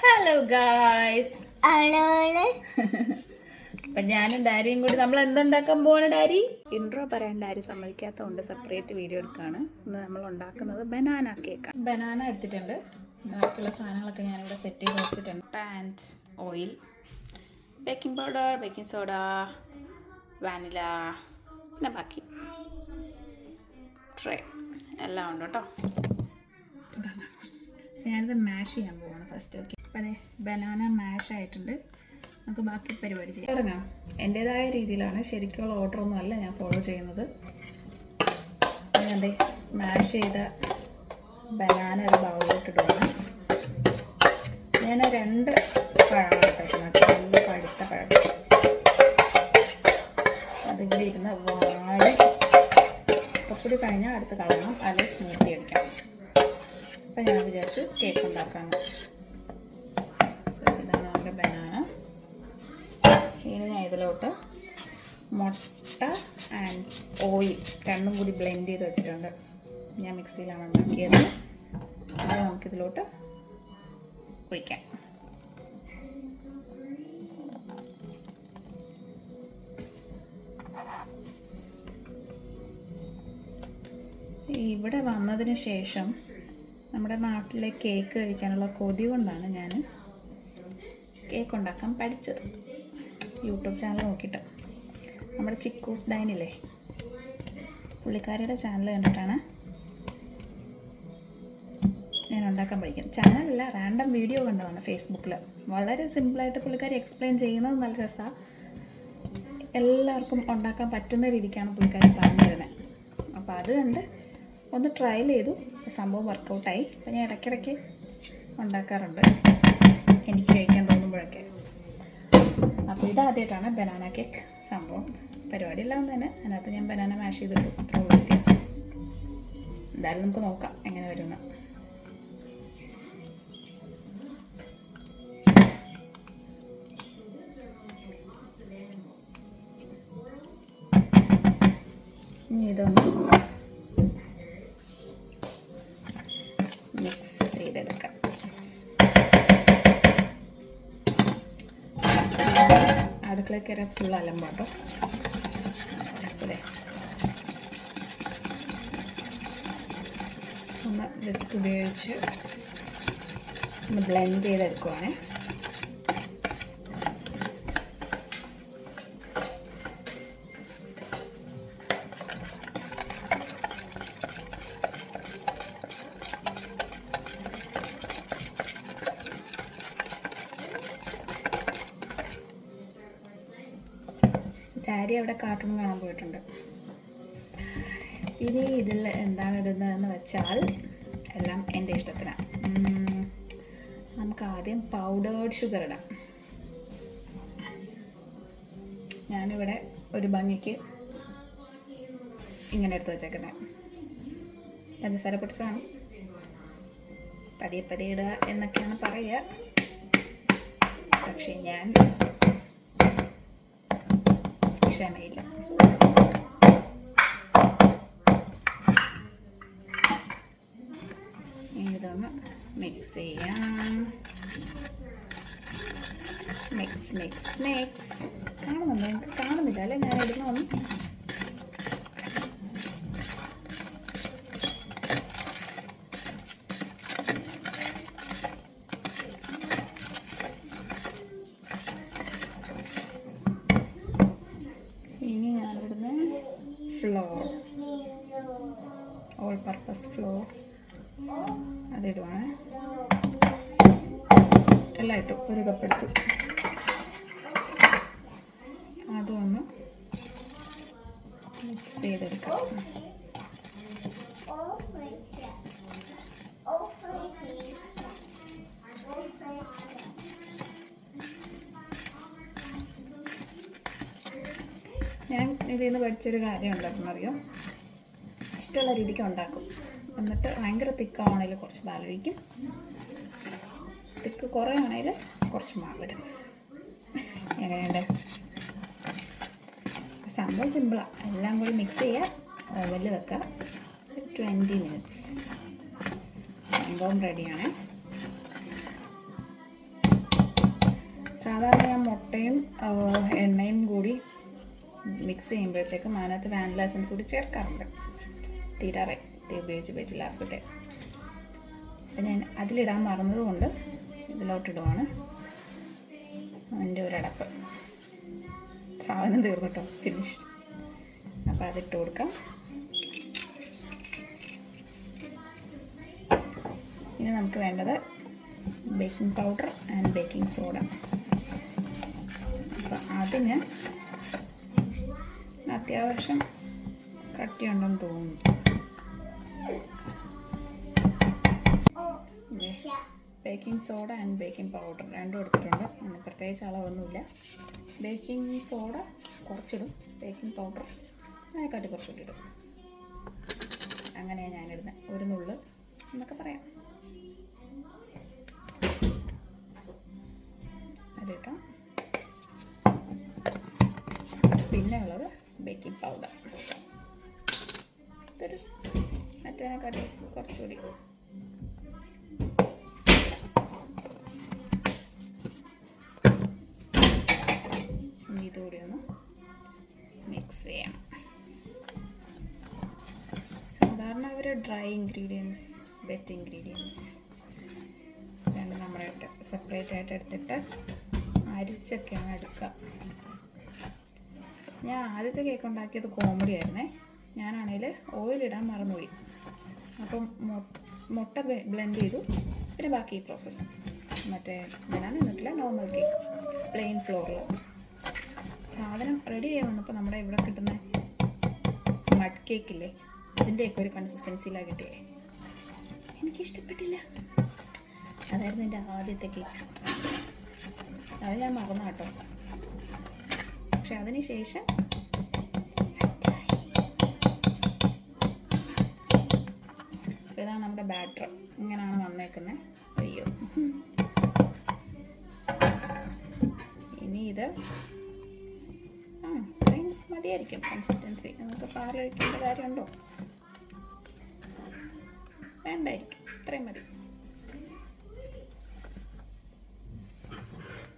Hello guys. അപ്പം ഞാനും ഡാരിയും കൂടി നമ്മൾ എന്തുണ്ടാക്കാൻ പോവാണ് ഡാരി? ഇൻട്രോ പറയാൻ ഡാരി സമ്മതിക്കാത്തതുകൊണ്ട് സെപ്പറേറ്റ് വീഡിയോ എടുക്കുകയാണ്. ഇന്ന് നമ്മൾ ഉണ്ടാക്കുന്നത് ബനാന കേക്കാണ്. ബനാന എടുത്തിട്ടുണ്ട്. ബാക്കിയുള്ള സാധനങ്ങളൊക്കെ ഞാനിവിടെ സെറ്റ് ചെയ്ത് വെച്ചിട്ടുണ്ട്. Pant, oil, baking powder, baking soda, vanilla, പിന്നെ ബാക്കി ട്രേ എല്ലാം ഉണ്ട് കേട്ടോ. ഞാനിത് മാഷ് ചെയ്യാൻ പോവാണ് ഫസ്റ്റ്. ഓക്കെ, അപ്പം അതെ ബനാന മാഷ് ആയിട്ടുണ്ട്. നമുക്ക് ബാക്കി പരിപാടി ചെയ്യാം. തുടങ്ങാം. എൻ്റേതായ രീതിയിലാണ്, ശരിക്കുള്ള ഓർഡറൊന്നും അല്ല ഞാൻ ഫോളോ ചെയ്യുന്നത്. ഞാൻ അതെ സ്മാഷ് ചെയ്ത ബനാന ഒരു ബൗളിലോട്ട് ഇടുകയാണ്. ഞാൻ 2 പഴമാണ് എടുക്കുന്നത്, 2 പഴുത്ത പഴം. അതിവിടെ ഇരുന്ന് വാടി കുറച്ചുകൂടി കഴിഞ്ഞാൽ അടുത്ത് കളയണം, അല്ലെങ്കിൽ സ്മൂത്തി അടിക്കണം. അപ്പം ഞാൻ വിചാരിച്ചു കേക്ക് ഉണ്ടാക്കാമെന്ന്. ഇതാണ് നമ്മുടെ ബനാന. ഇനി ഞാൻ ഇതിലോട്ട് മുട്ട ആൻഡ് ഓയിൽ രണ്ടും കൂടി ബ്ലെൻഡ് ചെയ്ത് വെച്ചിട്ടുണ്ട്. ഞാൻ മിക്സിയിലാണ് ഉണ്ടാക്കിയത്. അത് നമുക്കിതിലോട്ട് ഒഴിക്കാം. ഇവിടെ വന്നതിന് ശേഷം നമ്മുടെ നാട്ടിലെ കേക്ക് കഴിക്കാനുള്ള കൊതി കൊണ്ടാണ് ഞാൻ കേക്ക് ഉണ്ടാക്കാൻ പഠിച്ചത്. യൂട്യൂബ് ചാനൽ നോക്കിയിട്ട് നമ്മുടെ ചിക്കൂസ് ഡൈനില്ലേ, പുള്ളിക്കാരിയുടെ ചാനൽ കണ്ടിട്ടാണ് ഞാൻ ഉണ്ടാക്കാൻ പഠിക്കുന്നത്. ചാനലല്ല, റാൻഡം വീഡിയോ കണ്ടതാണ് ഫേസ്ബുക്കിൽ. വളരെ സിമ്പിളായിട്ട് പുള്ളിക്കാരി എക്സ്പ്ലെയിൻ ചെയ്യുന്നത് നല്ല രസമാണ്. എല്ലാവർക്കും ഉണ്ടാക്കാൻ പറ്റുന്ന രീതിക്കാണ് പുള്ളിക്കാരി പറഞ്ഞു തരുന്നത്. അപ്പോൾ അത് കണ്ട് ഒന്ന് ട്രയൽ ചെയ്തു. സംഭവം വർക്കൗട്ടായി. അപ്പോൾ ഞാൻ ഇടയ്ക്കിടയ്ക്ക് ഉണ്ടാക്കാറുണ്ട് എനിക്ക് കഴിക്കാൻ തോന്നുമ്പോഴൊക്കെ. അപ്പോൾ ഇതാദ്യമായിട്ടാണ് ബനാന കേക്ക് സംഭവം. പരിപാടിയെല്ലാം തന്നെ അതിനകത്ത് ഞാൻ ബനാന മാഷ് ചെയ്തിട്ടു, അത്രയുള്ള വ്യത്യാസം. എന്തായാലും നമുക്ക് നോക്കാം എങ്ങനെ വരുന്ന. ഇനി ഇതൊന്ന് മിക്സ് ചെയ്തെടുക്കാം. അടുക്കളയിൽ കയറി ഫുൾ അലമ്പാട്ടോ. അതെ, ഒന്ന് വിസ്ക് ഉപയോഗിച്ച് ഒന്ന് ബ്ലെൻഡ് ചെയ്തെടുക്കുവാണേ. ഡാരി അവിടെ കാർട്ടൂൺ കാണാൻ പോയിട്ടുണ്ട്. ഇനി ഇതിൽ എന്താണ് ഇടുന്നതെന്ന് വെച്ചാൽ എല്ലാം എൻ്റെ ഇഷ്ടത്തിനാണ്. നമുക്ക് ആദ്യം പൗഡേർഡ് ഷുഗർ ഇടാം. ഞാനിവിടെ ഒരു ഭംഗിക്ക് ഇങ്ങനെ എടുത്ത് വെച്ചേക്കുന്നത് പഞ്ചസാര പൊടിച്ചാണ്. പതിയെ പതിയെ ഇടുക എന്നൊക്കെയാണ് പറയുക, പക്ഷേ ഞാൻ ക്ഷമയില്ല. ഇതൊന്ന് മിക്സ് ചെയ്യാം. Mix mix mix. കാണുന്നുണ്ടോ? എനിക്ക് കാണുന്നില്ല അല്ലേ ഞാൻ ഇടുന്നൊന്നും. ഇനി ഞാനിടുന്ന ഫ്ലോർ, ഓൾ പർപ്പസ് ഫ്ലോർ അതിടുവാണ്. എല്ലാം ഇട്ടു, ഒരു കപ്പ് എടുത്തു. അതൊന്ന് മിക്സ് ചെയ്തെടുക്കാം. ഞാൻ ഇതിൽ നിന്ന് പഠിച്ചൊരു കാര്യം ഉണ്ടാക്കുന്നറിയോ, ഇഷ്ടമുള്ള രീതിക്ക് ഉണ്ടാക്കും. എന്നിട്ട് ഭയങ്കര തിക്കാണെങ്കിൽ കുറച്ച് പാലൊഴിക്കും, തിക്ക് കുറവാണെങ്കിൽ കുറച്ച് മാവിടും. എങ്ങനെയുണ്ട് സംഭവം? സിമ്പിളാണ്. എല്ലാം കൂടി മിക്സ് ചെയ്യുക, ഓവനിൽ വെക്കുക, 20 minutes. സംഭവം റെഡിയാണ്. സാധാരണ ഞാൻ മുട്ടയും എണ്ണയും കൂടി മിക്സ് ചെയ്യുമ്പോഴത്തേക്കും അതിനകത്ത് വാനില എസൻസ് കൂടി ചേർക്കാറുണ്ട്. തീരാറായി ഉപയോഗിച്ച് ലാസ്റ്റത്തെ. അപ്പം ഞാൻ അതിലിടാൻ മറന്നതുകൊണ്ട് ഇതിലോട്ടിടുവാണ്. അതിൻ്റെ ഒരടപ്പ് സാധനം തീർന്നിട്ടോ, ഫിനിഷ്ഡ്. അപ്പോൾ അതിട്ട് കൊടുക്കാം. ഇനി നമുക്ക് വേണ്ടത് baking powder and baking soda. അപ്പോൾ അതിന് അത്യാവശ്യം കട്ടിയുണ്ടെന്ന് തോന്നുന്നു. Baking soda and baking powder രണ്ടും എടുത്തിട്ടുണ്ട്. അങ്ങനെ പ്രത്യേകിച്ച് അളവൊന്നുമില്ല. ബേക്കിംഗ് സോഡ കുറച്ചിടും, ബേക്കിംഗ് പൗഡർ അതിനെക്കാട്ടി കുറച്ചുകൂടി ഇടും. അങ്ങനെയാണ് ഞാനിടുന്നത്. ഒരു നുള്ള് എന്നൊക്കെ പറയാം. അതിട്ടാം. പിന്നെ ഉള്ളത് ബേക്കിംഗ് പൗഡർ. ഇതൊരു മറ്റേനെക്കാട്ടി കുറച്ചുകൂടി. ഇതുകൂടി ഒന്ന് മിക്സ് ചെയ്യണം. സാധാരണ അവർ ഡ്രൈ ഇൻഗ്രീഡിയൻസ്, വെറ്റ് ഇൻഗ്രീഡിയൻസ് രണ്ട് നമ്മളായിട്ട് സെപ്പറേറ്റ് ആയിട്ട് എടുത്തിട്ട് അരിച്ചൊക്കെയാണ് എടുക്കുക. ഞാൻ ആദ്യത്തെ കേക്ക് ഉണ്ടാക്കിയത് കോമഡി ആയിരുന്നേ. ഞാനാണെങ്കിൽ ഓയിലിടാൻ മറന്നുപോയി. അപ്പം മുട്ട ബ്ലെൻഡ് ചെയ്തു. പിന്നെ ബാക്കി പ്രോസസ്സ് മറ്റേ ഇതിനാണ് നിന്നിട്ടില്ല, നോർമൽ കേക്ക് പ്ലെയിൻ ഫ്ലോറിൽ. സാധനം റെഡി ആയി വന്നപ്പോൾ നമ്മുടെ ഇവിടെ കിട്ടുന്ന മഡ് കേക്കില്ലേ, അതിൻ്റെയൊക്കെ ഒരു കൺസിസ്റ്റൻസിയിലാണ് കിട്ടിയേ. എനിക്കിഷ്ടപ്പെട്ടില്ല. അതായിരുന്നു എൻ്റെ ആദ്യത്തെ കേക്ക്. അത് ഞാൻ മറന്നു കേട്ടോ. പക്ഷെ അതിന് ശേഷം ഇതാണ് നമ്മുടെ ബാറ്റർ. ഇങ്ങനെയാണ് വന്നേക്കുന്നത്. അയ്യോ, ഇനി ഇത് മതിയായിരിക്കും കൺസിസ്റ്റൻസി. നമുക്ക് പാലൊഴിക്കേണ്ട കാര്യമുണ്ടോ? വേണ്ടായിരിക്കും. ഇത്രയും മതി.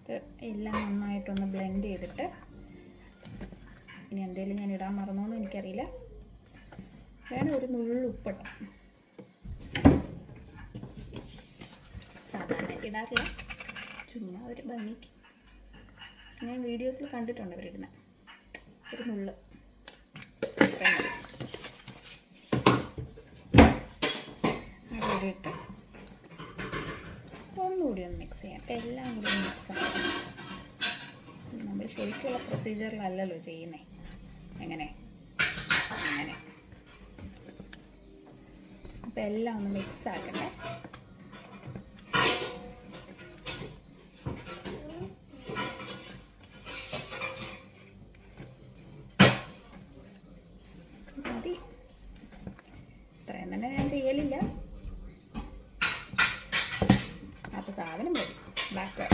ഇത് എല്ലാം നന്നായിട്ടൊന്ന് ബ്ലെൻഡ് ചെയ്തിട്ട്, ഇനി എന്തെങ്കിലും ഞാൻ ഇടാൻ മറന്നോന്ന് എനിക്കറിയില്ല. വേണം ഒരു നുള്ളു ഉപ്പിടാം. സാധാരണ ഇടാറില്ല, ചുമ്മാ ഒരു ഭംഗിക്ക്. ഞാൻ വീഡിയോസിൽ കണ്ടിട്ടുണ്ട് അവരിടുന്നത്. ഒരു നുള്ള് അതിലിട്ട് ഒന്നുകൂടി ഒന്ന് മിക്സ് ചെയ്യാം. അപ്പം എല്ലാം കൂടി ഒന്ന് മിക്സ് ആക്കാം. നമ്മൾ ശരിക്കുള്ള പ്രൊസീജിയറിലല്ലല്ലോ ചെയ്യുന്നത്. എങ്ങനെ അങ്ങനെ. അപ്പം എല്ലാം ഒന്ന് മിക്സ് ആക്കട്ടെ. മതി. ഇത്രയും തന്നെ ഞാൻ ചെയ്യലില്ല. അപ്പോൾ സാധനം മതി. ബാറ്റർ.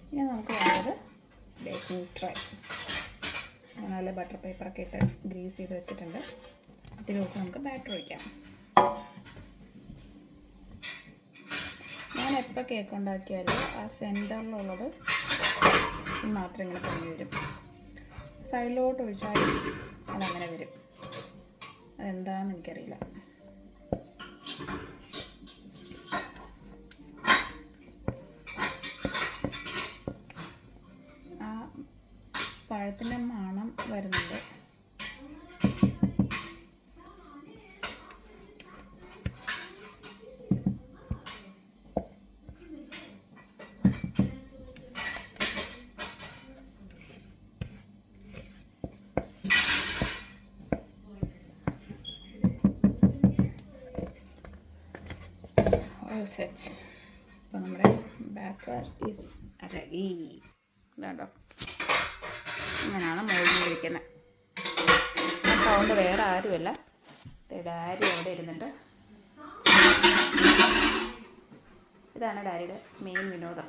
ഇനി നമുക്ക് വേണ്ടത് ബേക്കിംഗ് ട്രേ. നല്ല ബട്ടർ പേപ്പറൊക്കെ ഇട്ട് ഗ്രീസ് ചെയ്ത് വെച്ചിട്ടുണ്ട്. ഇതിലോട്ട് നമുക്ക് ബാറ്റർ ഒഴിക്കാം. ഞാൻ എപ്പോൾ കേക്ക് ഉണ്ടാക്കിയാലും ആ സെൻറ്ററിലുള്ളത് മാത്രം ഇങ്ങനെ പൊങ്ങി വരും. സൈഡിലോട്ട് ഒഴിച്ചാൽ അതങ്ങനെ വരും. അതെന്താണെന്ന് എനിക്കറിയില്ല. ആ പഴത്തിൻ്റെ മണം വരുന്നുണ്ട്. All set. അപ്പോൾ നമ്മുടെ ബാറ്റർ ഈസ് റെഡി. ഇതാണ്ടോ, ഇങ്ങനെയാണ് മോളിലിരിക്കുന്നത്. ആ സൗണ്ട് വേറെ ആരുമല്ല, ഡാഡി അവിടെ ഇരുന്നിട്ട്. ഇതാണ് ഡാഡിയുടെ മെയിൻ വിനോദം.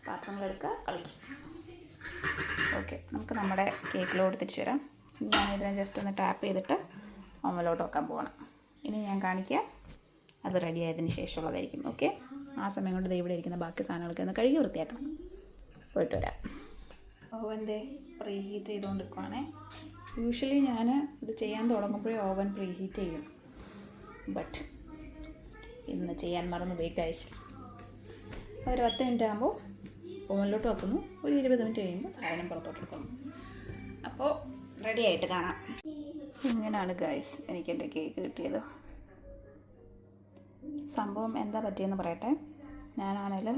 പാത്രങ്ങളെടുക്കുക, കളിക്കും. ഓക്കെ, നമുക്ക് നമ്മുടെ കേക്കിലോട്ട് തിരിച്ചു വരാം. ഞാനിതിനെ ജസ്റ്റ് ഒന്ന് ടാപ്പ് ചെയ്തിട്ട് ഓവനിലോട്ട് വെക്കാൻ പോകണം. ഇനി ഞാൻ കാണിക്കാം. അത് റെഡി ആയതിന് ശേഷമുള്ളതായിരിക്കും. ഓക്കെ. ആ സമയം കൊണ്ട് ഇവിടെ ഇരിക്കുന്ന ബാക്കി സാധനങ്ങളൊക്കെ ഒന്ന് കഴുകി വൃത്തിയാക്കണം. പോയിട്ട് വരാം. ഓവൻ്റെ പ്രീ ഹീറ്റ് ചെയ്തുകൊണ്ടിരിക്കുവാണേ. യൂഷ്വലി ഞാൻ ഇത് ചെയ്യാൻ തുടങ്ങുമ്പോഴേ ഓവൻ പ്രീ ഹീറ്റ് ചെയ്യും. ബട്ട് ഇന്ന് ചെയ്യാൻ മറന്നുപോയി ഗൈസ്. ഒരു 10 മിനിറ്റ് ആകുമ്പോൾ ഓവനിലോട്ട് വെക്കുന്നു. ഒരു 20 മിനിറ്റ് കഴിയുമ്പോൾ സാധനം പുറത്തോട്ട് എടുക്കുന്നു. അപ്പോൾ റെഡി ആയിട്ട് കാണാം. ഇങ്ങനെയാണ് ഗൈസ് എനിക്ക് എൻ്റെ കേക്ക് കിട്ടിയത്. സംഭവം എന്താ പറ്റിയെന്ന് പറയട്ടെ. ഞാനാണെങ്കിൽ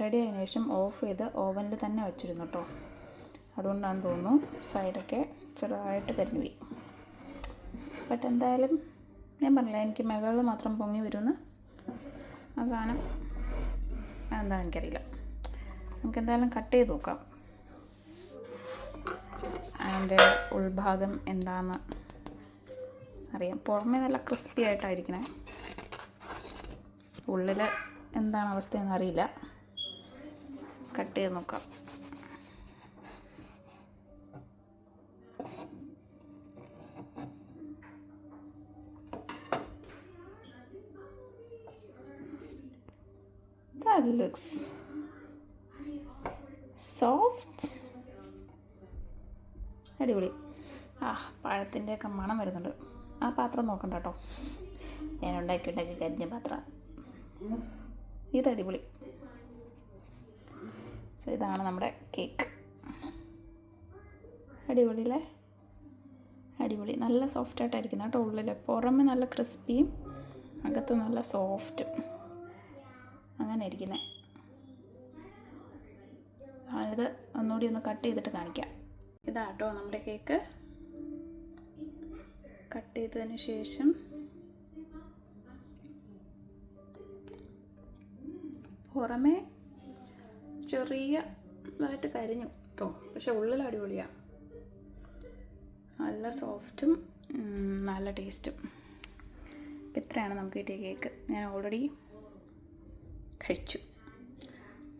റെഡി ആയതിനു ശേഷം ഓഫ് ചെയ്ത് ഓവനിൽ തന്നെ വെച്ചിരുന്നു കേട്ടോ. അതുകൊണ്ടാണെന്ന് തോന്നുന്നു സൈഡൊക്കെ ചെറുതായിട്ട് കരിഞ്ഞു പോയി. ബട്ട് എന്തായാലും ഞാൻ പറഞ്ഞില്ല, എനിക്ക് മുകളിൽ മാത്രം പൊങ്ങി വരുമെന്ന്. ആ സാധനം എന്താണെന്ന് എനിക്കറിയില്ല. നമുക്ക് എന്തായാലും കട്ട് ചെയ്ത് നോക്കാം അതിൻ്റെ ഉൾഭാഗം എന്താണെന്ന് അറിയാം. പുറമേ നല്ല ക്രിസ്പി ആയിട്ടായിരിക്കണേ, ഉള്ളിൽ എന്താണ് അവസ്ഥയെന്ന് അറിയില്ല. കട്ട് ചെയ്ത് നോക്കാം. That looks soft. അടിപൊളി. പഴത്തിൻ്റെയൊക്കെ മണം വരുന്നുണ്ട്. ആ പാത്രം നോക്കണ്ട കേട്ടോ, ഞാൻ ഉണ്ടാക്കി കരിഞ്ഞ പാത്രം. ഇതടിപൊളി. സോ ഇതാണ് നമ്മുടെ കേക്ക്. അടിപൊളി അല്ലേ? അടിപൊളി. നല്ല സോഫ്റ്റായിട്ടായിരിക്കുന്നത് കേട്ടോ. ഉള്ളിൽ പുറമെ നല്ല ക്രിസ്പിയും അകത്ത് നല്ല സോഫ്റ്റും അങ്ങനെ ഇരിക്കുന്നത്. ഇത് ഒന്നുകൂടി ഒന്ന് കട്ട് ചെയ്തിട്ട് കാണിക്കാം. ഇതാട്ടോ നമ്മുടെ കേക്ക്. കട്ട് ചെയ്തതിന് ശേഷം പുറമേ ചെറിയതായിട്ട് കരിഞ്ഞു കേട്ടോ, പക്ഷെ ഉള്ളിൽ അടിപൊളിയാണ്. നല്ല സോഫ്റ്റും നല്ല ടേസ്റ്റും. അപ്പം ഇത്രയാണ് നമുക്ക് കിട്ടിയ കേക്ക്. ഞാൻ ഓൾറെഡി കഴിച്ചു.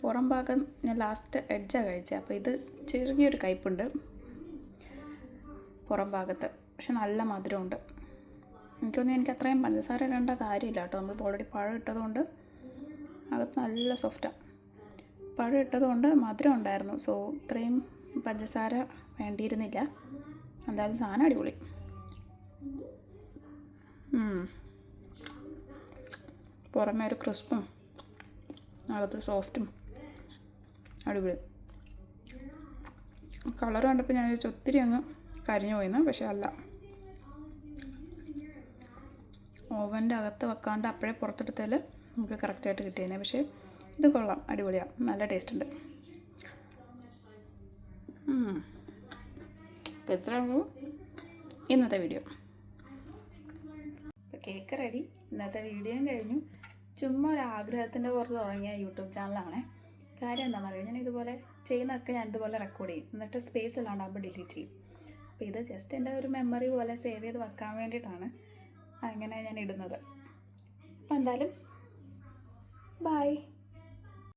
പുറം ഭാഗം ഞാൻ ലാസ്റ്റ് എഡ്ജാണ് കഴിച്ചത്. അപ്പോൾ ഇത് ചെറിയൊരു കയ്പുണ്ട് പുറം ഭാഗത്ത്, പക്ഷെ നല്ല മധുരമുണ്ട്. എനിക്കൊന്നും എനിക്ക് അത്രയും പഞ്ചസാര ഇടേണ്ട കാര്യമില്ല കേട്ടോ. നമ്മൾ ഓൾറെഡി പഴം ഇട്ടതുകൊണ്ട് അകത്ത് നല്ല സോഫ്റ്റാണ്. പഴം ഇട്ടതുകൊണ്ട് മധുരം ഉണ്ടായിരുന്നു. സോ ഇത്രയും പഞ്ചസാര വേണ്ടിയിരുന്നില്ല. എന്തായാലും സാധനം അടിപൊളി. പുറമേ ഒരു ക്രിസ്പും അകത്ത് സോഫ്റ്റും അടിപൊളി. കളർ കണ്ടപ്പോൾ ഞാൻ ഒത്തിരി അങ്ങ് കരിഞ്ഞു പോയിന്ന്, പക്ഷെ അല്ല. ഓവൻ്റെ അകത്ത് വെക്കാണ്ട് അപ്പോഴേ പുറത്തെടുത്താൽ നമുക്ക് കറക്റ്റായിട്ട് കിട്ടിയേനെ. പക്ഷേ ഇത് കൊള്ളാം, അടിപൊളിയാണ്, നല്ല ടേസ്റ്റ് ഉണ്ട്. അപ്പോൾ ഇത്രയുള്ളൂ ഇന്നത്തെ വീഡിയോ. ഇപ്പോൾ കേക്ക് റെഡി, ഇന്നത്തെ വീഡിയോയും കഴിഞ്ഞു. ചുമ്മാ ഒരു ആഗ്രഹത്തിൻ്റെ പുറത്ത് തുടങ്ങിയ യൂട്യൂബ് ചാനലാണേ. കാര്യം എന്താണെന്ന് അറിയാം, ഞാൻ ഇതുപോലെ ചെയ്യുന്നതൊക്കെ ഞാൻ ഇതുപോലെ റെക്കോർഡ് ചെയ്യും, എന്നിട്ട് സ്പേസ് ഇല്ലാണ്ടാകുമ്പോൾ ഡിലീറ്റ് ചെയ്യും. അപ്പോൾ ഇത് ജസ്റ്റ് എൻ്റെ ഒരു മെമ്മറി പോലെ സേവ് ചെയ്ത് വെക്കാൻ വേണ്ടിയിട്ടാണ് അങ്ങനെ ഞാൻ ഇടുന്നത്. അപ്പോൾ എന്തായാലും ബൈ.